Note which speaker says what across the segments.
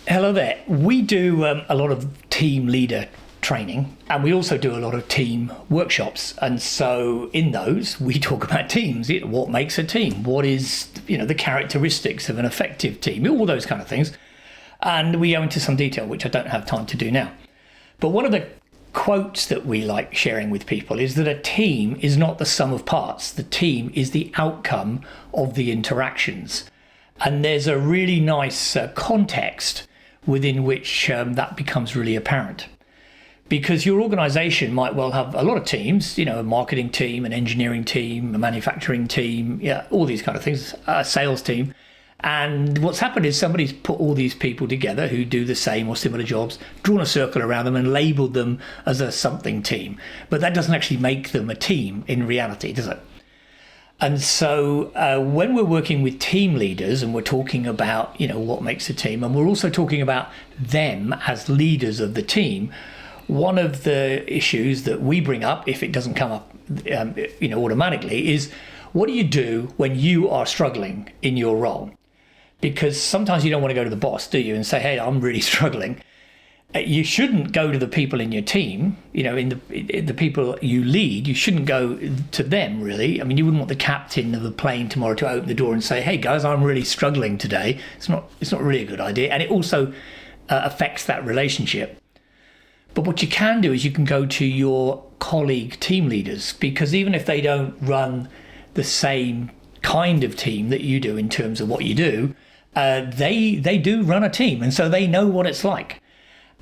Speaker 1: Hello there. We do a lot of team leader training, and we also do a lot of team workshops. And so in those, we talk about teams. What makes a team? What is, the characteristics of an effective team? All those kind of things. And we go into some detail, which I don't have time to do now. But one of the quotes that we like sharing with people is that a team is not the sum of parts. The team is the outcome of the interactions. And there's a really nice context within which that becomes really apparent. Because your organization might well have a lot of teams, a marketing team, an engineering team, a manufacturing team, all these kind of things, a sales team. And what's happened is somebody's put all these people together who do the same or similar jobs, drawn a circle around them and labeled them as a something team. But that doesn't actually make them a team in reality, does it? And so when we're working with team leaders and we're talking about, what makes a team, and we're also talking about them as leaders of the team, one of the issues that we bring up, if it doesn't come up, automatically, is what do you do when you are struggling in your role? Because sometimes you don't want to go to the boss, do you, and say, hey, I'm really struggling. You shouldn't go to the people in your team, in the people you lead. You shouldn't go to them, really. I mean, you wouldn't want the captain of the plane tomorrow to open the door and say, hey, guys, I'm really struggling today. It's not really a good idea. And it also affects that relationship. But what you can do is you can go to your colleague team leaders, because even if they don't run the same kind of team that you do in terms of what you do, they do run a team, and so they know what it's like.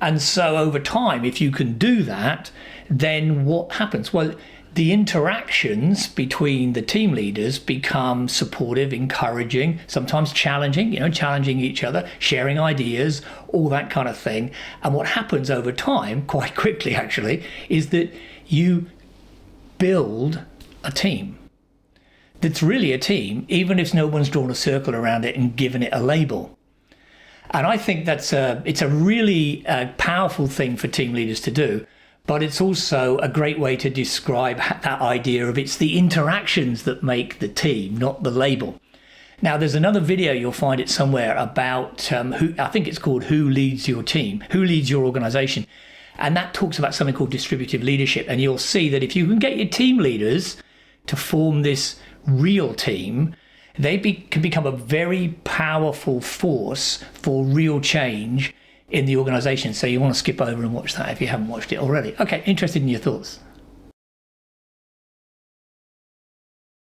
Speaker 1: And so over time, if you can do that, then what happens? Well, the interactions between the team leaders become supportive, encouraging, sometimes challenging, challenging each other, sharing ideas, all that kind of thing. And what happens over time, quite quickly actually, is that you build a team that's really a team, even if no one's drawn a circle around it and given it a label. And I think it's a really powerful thing for team leaders to do, but it's also a great way to describe that idea of it's the interactions that make the team, not the label. Now, there's another video, you'll find it somewhere, about who, I think it's called Who Leads Your Team, Who Leads Your Organization. And that talks about something called distributive leadership. And you'll see that if you can get your team leaders to form this real team, they can become a very powerful force for real change in the organization. So you want to skip over and watch that if you haven't watched it already. Okay, interested in your thoughts.